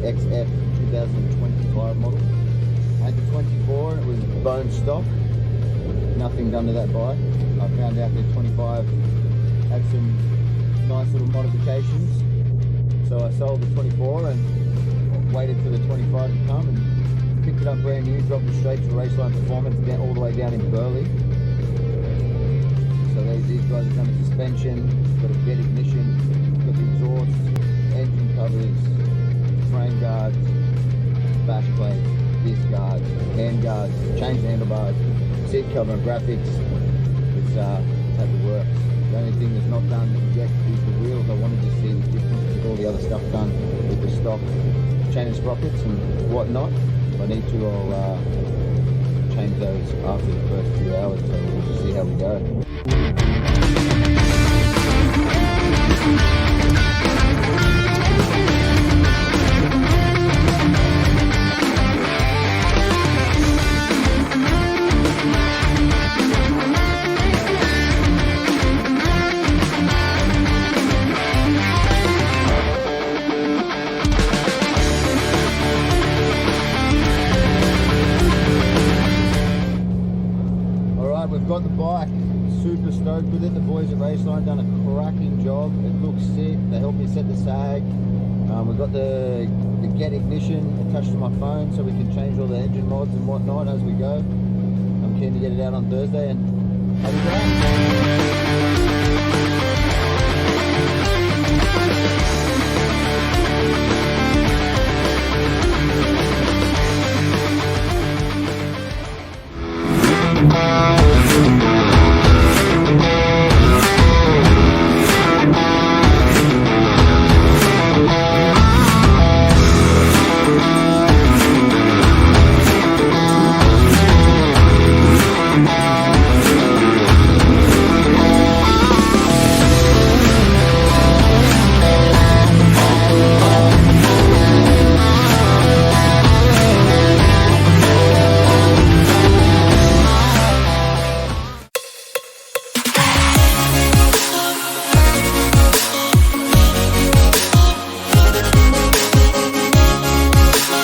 XF 2025 model. I had the 24 and it was bone stock. Nothing done to that bike. I found out that 25 had some nice little modifications. So I sold the 24 and waited for the 25 to come and picked it up brand new, dropped it straight to Raceline Performance down all the way down in Burley. So these guys have done the suspension, got a jet ignition, got the exhaust, engine covers, frame guards, bash plates, disc guards, hand guards, changed the handlebars, seat cover and graphics. It's had the works. The only thing that's not done yet is the wheels. I wanted to see the difference with all the other stuff done with the stock chain and sprockets and whatnot. If I need to, I'll change those after the first few hours, so we'll just see how we go. We've got the bike, super stoked with it. The boys at Raceline done a cracking job. It looks sick. They helped me set the sag. We've got the get ignition attached to my phone so we can change all the engine mods and whatnot as we go. I'm keen to get it out on Thursday and have a go.